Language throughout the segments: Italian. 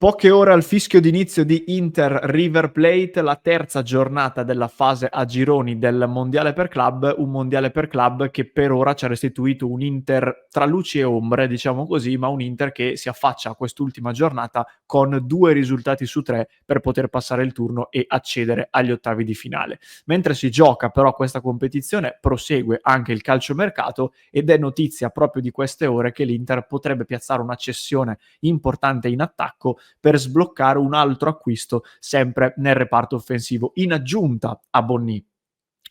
Poche ore al fischio d'inizio di Inter-River Plate, la terza giornata della fase a gironi del Mondiale per Club, un Mondiale per Club che per ora ci ha restituito un Inter tra luci e ombre, diciamo così, ma un Inter che si affaccia a quest'ultima giornata con 2 risultati su 3 per poter passare il turno e accedere agli ottavi di finale. Mentre si gioca però questa competizione, prosegue anche il calciomercato ed è notizia proprio di queste ore che l'Inter potrebbe piazzare una cessione importante in attacco per sbloccare un altro acquisto sempre nel reparto offensivo, in aggiunta a Bonnì.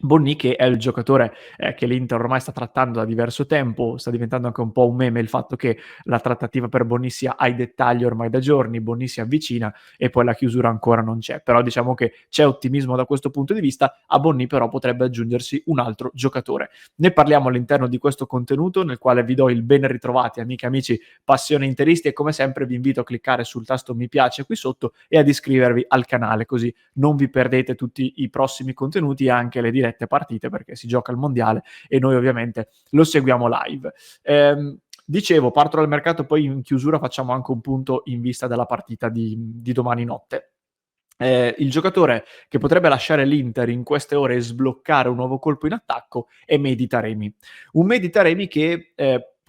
Bonnì che è il giocatore che l'Inter ormai sta trattando da diverso tempo, sta diventando anche un po' un meme il fatto che la trattativa per Bonnì sia ai dettagli ormai da giorni, Bonnì si avvicina e poi la chiusura ancora non c'è, però diciamo che c'è ottimismo da questo punto di vista, a Bonnì però potrebbe aggiungersi un altro giocatore. Ne parliamo all'interno di questo contenuto nel quale vi do il ben ritrovati amiche e amici passione interisti e come sempre vi invito a cliccare sul tasto mi piace qui sotto e ad iscrivervi al canale così non vi perdete tutti i prossimi contenuti e anche le dirette partite perché si gioca il mondiale e noi ovviamente lo seguiamo live. Dicevo, parto dal mercato, poi in chiusura facciamo anche un punto in vista della partita di domani notte. Il giocatore che potrebbe lasciare l'Inter in queste ore e sbloccare un nuovo colpo in attacco è Mehdi Taremi. Un Mehdi Taremi che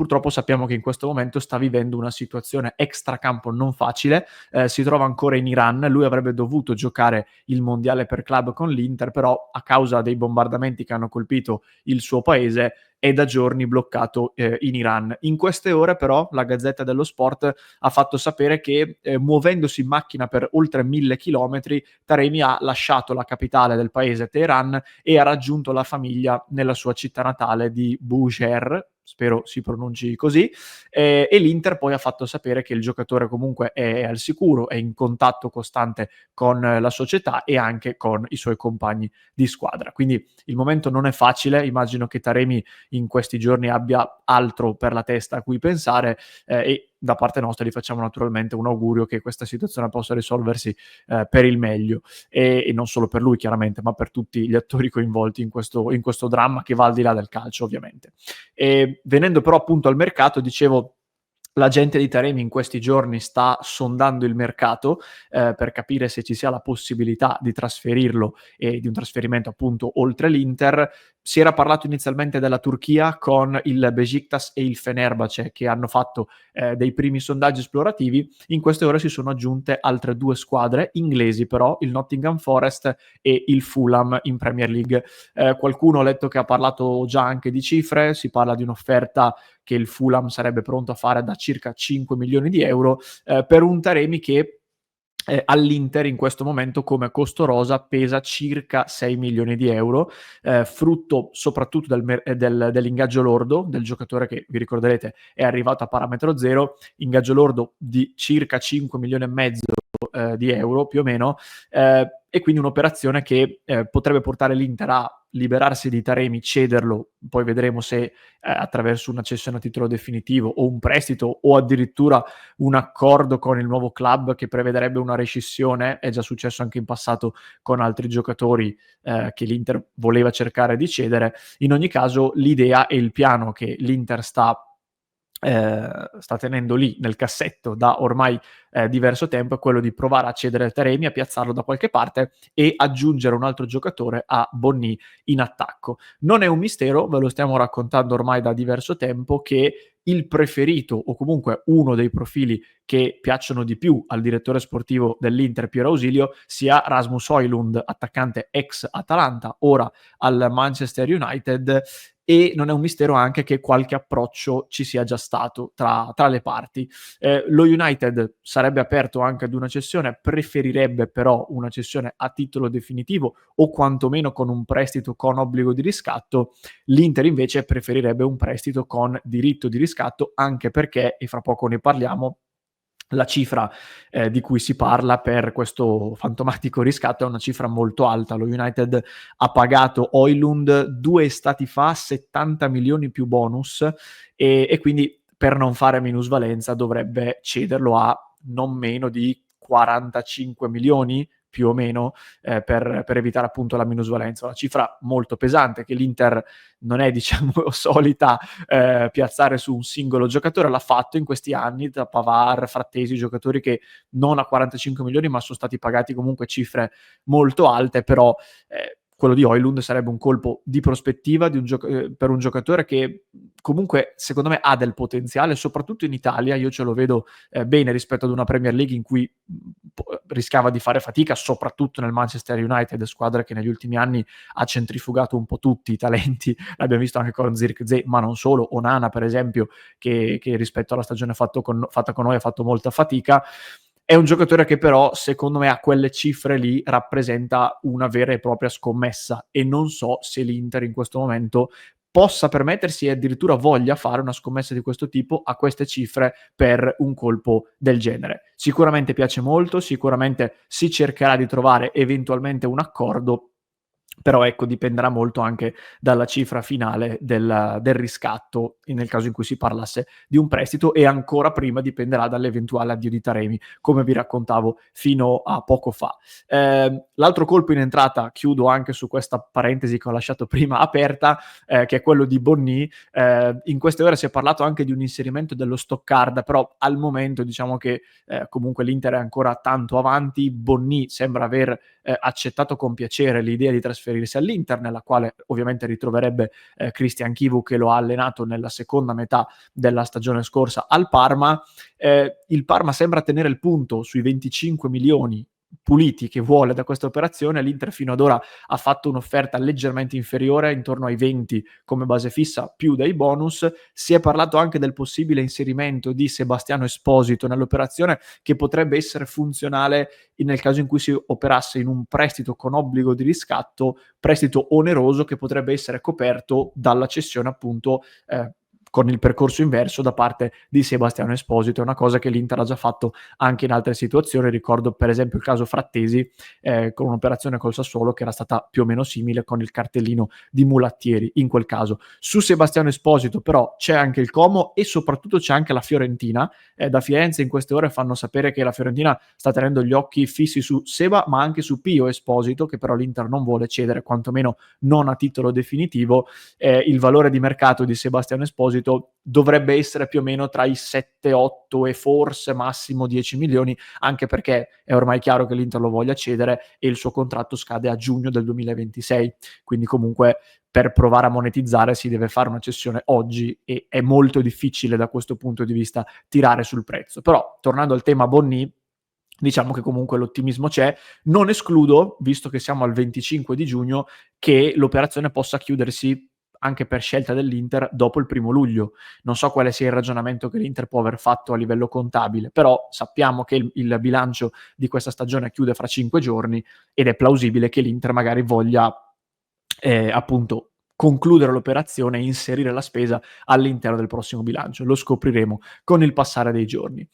purtroppo sappiamo che in questo momento sta vivendo una situazione extracampo non facile, si trova ancora in Iran, lui avrebbe dovuto giocare il mondiale per club con l'Inter, però a causa dei bombardamenti che hanno colpito il suo paese è da giorni bloccato in Iran. In queste ore però la Gazzetta dello Sport ha fatto sapere che muovendosi in macchina per oltre 1000 chilometri, Taremi ha lasciato la capitale del paese, Teheran, e ha raggiunto la famiglia nella sua città natale di Bushehr, spero si pronunci così, e l'Inter poi ha fatto sapere che il giocatore comunque è al sicuro, è in contatto costante con la società e anche con i suoi compagni di squadra. Quindi il momento non è facile, immagino che Taremi in questi giorni abbia altro per la testa a cui pensare e da parte nostra gli facciamo naturalmente un augurio che questa situazione possa risolversi per il meglio e non solo per lui chiaramente ma per tutti gli attori coinvolti in questo dramma che va al di là del calcio ovviamente. E venendo però appunto al mercato, dicevo, l'agente di Taremi in questi giorni sta sondando il mercato per capire se ci sia la possibilità di trasferirlo e di un trasferimento appunto oltre l'Inter. Si era parlato inizialmente della Turchia con il Besiktas e il Fenerbahce che hanno fatto dei primi sondaggi esplorativi. In queste ore si sono aggiunte altre 2 squadre inglesi però, il Nottingham Forest e il Fulham in Premier League. Qualcuno ho letto che ha parlato già anche di cifre, si parla di un'offerta che il Fulham sarebbe pronto a fare da circa 5 milioni di euro per un Taremi che all'Inter in questo momento come costo rosa pesa circa 6 milioni di euro, frutto soprattutto dell'ingaggio lordo del giocatore che vi ricorderete è arrivato a parametro zero, ingaggio lordo di circa 5 milioni e mezzo di euro più o meno, e quindi un'operazione che potrebbe portare l'Inter a liberarsi di Taremi, cederlo, poi vedremo se attraverso una cessione a titolo definitivo o un prestito o addirittura un accordo con il nuovo club che prevederebbe una rescissione, è già successo anche in passato con altri giocatori che l'Inter voleva cercare di cedere. In ogni caso l'idea e il piano che l'Inter sta tenendo lì nel cassetto da ormai diverso tempo è quello di provare a cedere Taremi, a piazzarlo da qualche parte e aggiungere un altro giocatore a Bonnì in attacco. Non è un mistero, ve lo stiamo raccontando ormai da diverso tempo, che il preferito o comunque uno dei profili che piacciono di più al direttore sportivo dell'Inter Piero Ausilio sia Rasmus Højlund, attaccante ex Atalanta, ora al Manchester United, e non è un mistero anche che qualche approccio ci sia già stato tra le parti. Lo United sarebbe aperto anche ad una cessione, preferirebbe però una cessione a titolo definitivo o quantomeno con un prestito con obbligo di riscatto. L'Inter invece preferirebbe un prestito con diritto di riscatto, anche perché, e fra poco ne parliamo, la cifra di cui si parla per questo fantomatico riscatto è una cifra molto alta. Lo United ha pagato Højlund 2 estati fa 70 milioni più bonus e quindi per non fare minusvalenza dovrebbe cederlo a non meno di 45 milioni, più o meno, per evitare appunto la minusvalenza. Una cifra molto pesante che l'Inter non è, diciamo, solita piazzare su un singolo giocatore. L'ha fatto in questi anni da Pavard, Frattesi, giocatori che non a 45 milioni ma sono stati pagati comunque cifre molto alte, però quello di Højlund sarebbe un colpo di prospettiva per un giocatore che comunque secondo me ha del potenziale, soprattutto in Italia. Io ce lo vedo bene rispetto ad una Premier League in cui rischiava di fare fatica, soprattutto nel Manchester United, squadra che negli ultimi anni ha centrifugato un po' tutti i talenti. L'abbiamo visto anche con Zirkzee, ma non solo. Onana, per esempio, che rispetto alla stagione fatta con noi ha fatto molta fatica. È un giocatore che però, secondo me, a quelle cifre lì rappresenta una vera e propria scommessa, e non so se l'Inter in questo momento possa permettersi e addirittura voglia fare una scommessa di questo tipo a queste cifre per un colpo del genere. Sicuramente piace molto, sicuramente si cercherà di trovare eventualmente un accordo, però ecco, dipenderà molto anche dalla cifra finale del riscatto, nel caso in cui si parlasse di un prestito, e ancora prima dipenderà dall'eventuale addio di Taremi, come vi raccontavo fino a poco fa. L'altro colpo in entrata, chiudo anche su questa parentesi che ho lasciato prima aperta, che è quello di Bonny. In queste ore si è parlato anche di un inserimento dello Stoccarda, però al momento diciamo che comunque l'Inter è ancora tanto avanti. Bonny sembra aver accettato con piacere l'idea di trasferirsi all'Inter, nella quale ovviamente ritroverebbe Christian Chivu, che lo ha allenato nella seconda metà della stagione scorsa al Parma. Il Parma sembra tenere il punto sui 25 milioni puliti che vuole da questa operazione. L'Inter fino ad ora ha fatto un'offerta leggermente inferiore, intorno ai 20 come base fissa più dei bonus. Si è parlato anche del possibile inserimento di Sebastiano Esposito nell'operazione, che potrebbe essere funzionale nel caso in cui si operasse in un prestito con obbligo di riscatto, prestito oneroso che potrebbe essere coperto dalla cessione appunto con il percorso inverso da parte di Sebastiano Esposito. È una cosa che l'Inter ha già fatto anche in altre situazioni. Ricordo per esempio il caso Frattesi con un'operazione col Sassuolo che era stata più o meno simile, con il cartellino di Mulattieri in quel caso. Su Sebastiano Esposito però c'è anche il Como e soprattutto c'è anche la Fiorentina. Da Firenze in queste ore fanno sapere che la Fiorentina sta tenendo gli occhi fissi su Seba, ma anche su Pio Esposito, che però l'Inter non vuole cedere, quantomeno non a titolo definitivo. Il valore di mercato di Sebastiano Esposito dovrebbe essere più o meno tra i 7, 8 e forse massimo 10 milioni, anche perché è ormai chiaro che l'Inter lo voglia cedere e il suo contratto scade a giugno del 2026, quindi comunque per provare a monetizzare si deve fare una cessione oggi e è molto difficile da questo punto di vista tirare sul prezzo. Però tornando al tema Bonny, diciamo che comunque l'ottimismo c'è. Non escludo, visto che siamo al 25 di giugno, che l'operazione possa chiudersi anche per scelta dell'Inter dopo il 1° luglio. Non so quale sia il ragionamento che l'Inter può aver fatto a livello contabile, però sappiamo che il bilancio di questa stagione chiude fra 5 giorni ed è plausibile che l'Inter magari voglia appunto concludere l'operazione e inserire la spesa all'interno del prossimo bilancio. Lo scopriremo con il passare dei giorni.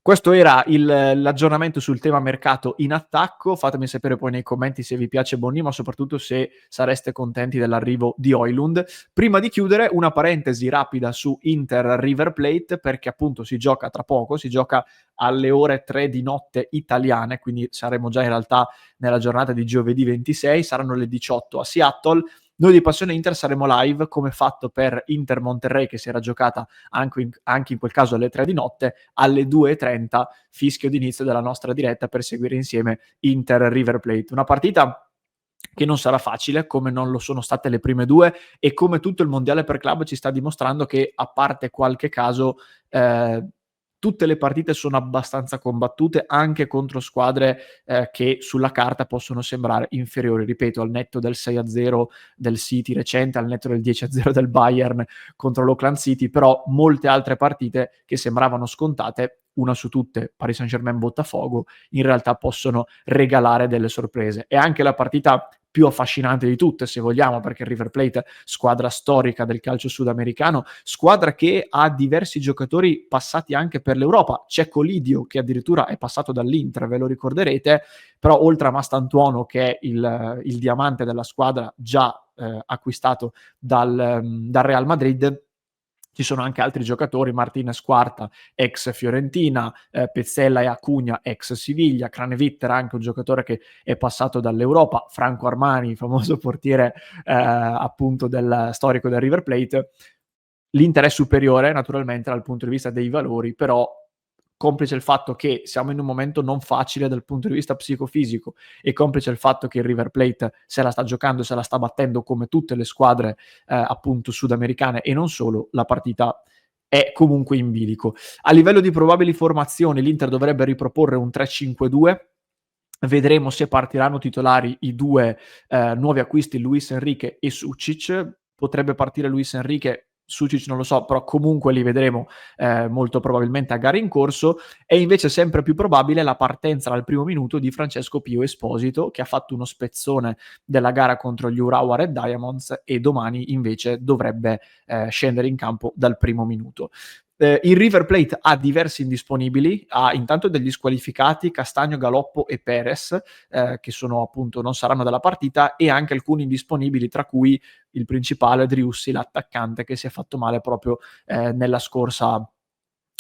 Questo era l'aggiornamento sul tema mercato in attacco. Fatemi sapere poi nei commenti se vi piace Bonny, ma soprattutto se sareste contenti dell'arrivo di Højlund. Prima di chiudere, una parentesi rapida su Inter River Plate, perché appunto si gioca tra poco, si gioca alle ore 3 di notte italiane, quindi saremo già in realtà nella giornata di giovedì 26, saranno le 18 a Seattle. Noi di Passione Inter saremo live, come fatto per Inter Monterrey, che si era giocata anche in quel caso alle 3 di notte, alle 2:30, fischio d'inizio della nostra diretta per seguire insieme Inter River Plate. Una partita che non sarà facile, come non lo sono state le prime due, e come tutto il mondiale per club ci sta dimostrando che, a parte qualche caso, tutte le partite sono abbastanza combattute, anche contro squadre che sulla carta possono sembrare inferiori. Ripeto, al netto del 6-0 del City recente, al netto del 10-0 del Bayern contro l'Auckland City, però molte altre partite che sembravano scontate, una su tutte Paris Saint-Germain-Botafogo, in realtà possono regalare delle sorprese. E anche la partita più affascinante di tutte, se vogliamo, perché River Plate, squadra storica del calcio sudamericano, squadra che ha diversi giocatori passati anche per l'Europa. C'è Colidio che addirittura è passato dall'Inter, ve lo ricorderete, però oltre a Mastantuono, che è il diamante della squadra già acquistato dal Real Madrid, Ci sono anche altri giocatori, Martinez Quarta, ex Fiorentina, Pezzella e Acugna, ex Siviglia, Craneviter, anche un giocatore che è passato dall'Europa, Franco Armani, famoso portiere appunto del storico del River Plate. L'Inter è superiore naturalmente dal punto di vista dei valori, però complice il fatto che siamo in un momento non facile dal punto di vista psicofisico e complice il fatto che il River Plate se la sta giocando, se la sta battendo come tutte le squadre appunto sudamericane e non solo, la partita è comunque in bilico. A livello di probabili formazioni l'Inter dovrebbe riproporre un 3-5-2. Vedremo se partiranno titolari i due nuovi acquisti, Luis Enrique e Sucic. Potrebbe partire Luis Enrique, Sucic non lo so, però comunque li vedremo molto probabilmente a gara in corso. È invece sempre più probabile la partenza dal primo minuto di Francesco Pio Esposito, che ha fatto uno spezzone della gara contro gli Urawa Red Diamonds e domani invece dovrebbe scendere in campo dal primo minuto. Il River Plate ha diversi indisponibili, ha intanto degli squalificati, Castagno, Galoppo e Perez, che sono appunto non saranno della partita, e anche alcuni indisponibili, tra cui il principale Driussi, l'attaccante che si è fatto male proprio nella scorsa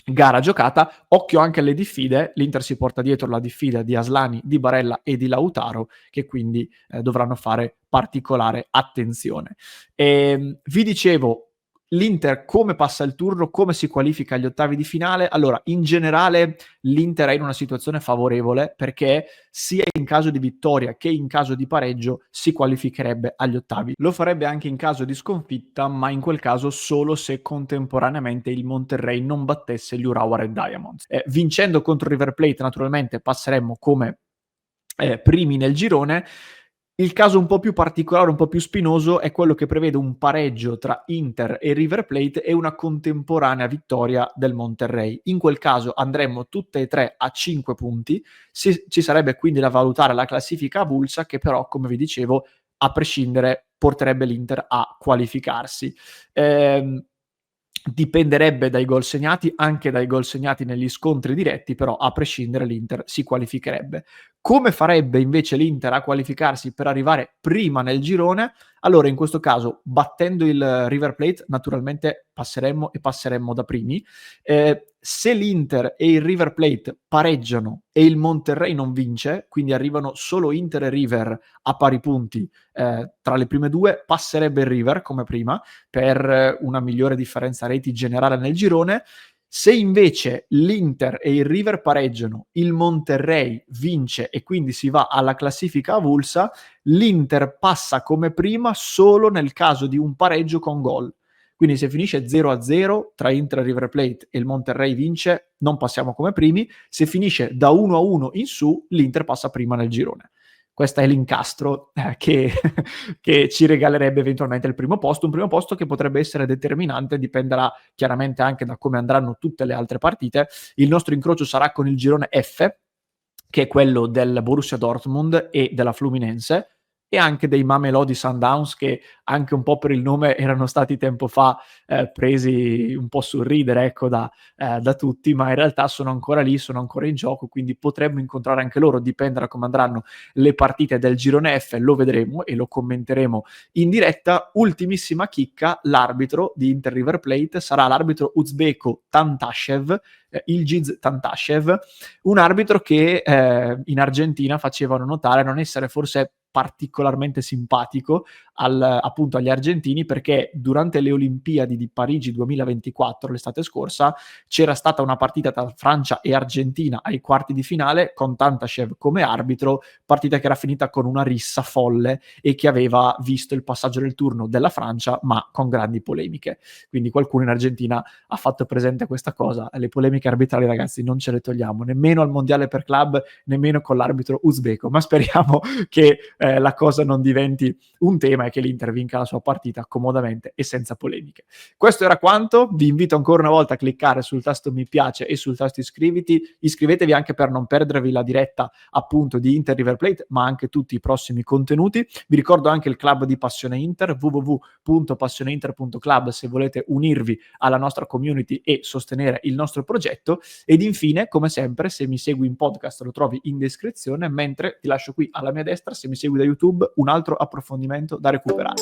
gara giocata. Occhio anche alle diffide, l'Inter si porta dietro la diffida di Aslani, di Barella e di Lautaro, che quindi dovranno fare particolare attenzione. Vi dicevo, l'Inter come passa il turno, come si qualifica agli ottavi di finale. Allora, in generale l'Inter è in una situazione favorevole, perché sia in caso di vittoria che in caso di pareggio si qualificherebbe agli ottavi. Lo farebbe anche in caso di sconfitta, ma in quel caso solo se contemporaneamente il Monterrey non battesse gli Urawa Red Diamonds. Vincendo contro River Plate naturalmente passeremmo come primi nel girone. Il caso un po' più particolare, un po' più spinoso, è quello che prevede un pareggio tra Inter e River Plate e una contemporanea vittoria del Monterrey. In quel caso andremmo tutte e tre a 5 punti, ci sarebbe quindi da valutare la classifica avulsa, che però, come vi dicevo, a prescindere porterebbe l'Inter a qualificarsi. Dipenderebbe dai gol segnati, anche dai gol segnati negli scontri diretti, però a prescindere l'Inter si qualificherebbe. Come farebbe invece l'Inter a qualificarsi per arrivare prima nel girone? Allora, in questo caso, battendo il River Plate, naturalmente passeremmo da primi. Se l'Inter e il River Plate pareggiano e il Monterrey non vince, quindi arrivano solo Inter e River a pari punti tra le prime due, passerebbe il River come prima per una migliore differenza reti generale nel girone. Se invece l'Inter e il River pareggiano, il Monterrey vince e quindi si va alla classifica avulsa, l'Inter passa come prima solo nel caso di un pareggio con gol. Quindi se finisce 0-0 tra Inter e River Plate e il Monterrey vince, non passiamo come primi. Se finisce da 1-1 in su, l'Inter passa prima nel girone. Questo è l'incastro che ci regalerebbe eventualmente il primo posto, un primo posto che potrebbe essere determinante, dipenderà chiaramente anche da come andranno tutte le altre partite. Il nostro incrocio sarà con il girone F, che è quello del Borussia Dortmund e della Fluminense, e anche dei Mamelodi Sundowns, che anche un po' per il nome erano stati tempo fa presi un po' sul ridere, ecco, da tutti, ma in realtà sono ancora lì, sono ancora in gioco, quindi potremmo incontrare anche loro, dipende da come andranno le partite del girone F, lo vedremo e lo commenteremo in diretta. Ultimissima chicca, l'arbitro di Inter River Plate sarà l'arbitro uzbeko Tantashev, Ilgiz Tantashev, un arbitro che in Argentina facevano notare non essere forse particolarmente simpatico appunto agli argentini, perché durante le Olimpiadi di Parigi 2024, l'estate scorsa, c'era stata una partita tra Francia e Argentina ai quarti di finale con Tantashev come arbitro, partita che era finita con una rissa folle e che aveva visto il passaggio del turno della Francia, ma con grandi polemiche. Quindi qualcuno in Argentina ha fatto presente questa cosa. Le polemiche arbitrali, ragazzi, non ce le togliamo, nemmeno al mondiale per club, nemmeno con l'arbitro uzbeko, ma speriamo che la cosa non diventi un tema e che l'Inter vinca la sua partita comodamente e senza polemiche. Questo era quanto. Vi invito ancora una volta a cliccare sul tasto mi piace e sul tasto iscrivetevi anche per non perdervi la diretta appunto di Inter River Plate, ma anche tutti i prossimi contenuti. Vi ricordo anche il club di Passione Inter, www.passioneinter.club, se volete unirvi alla nostra community e sostenere il nostro progetto. Ed infine, come sempre, se mi segui in podcast lo trovi in descrizione, mentre ti lascio qui alla mia destra, se mi segui da YouTube, un altro approfondimento da recuperare.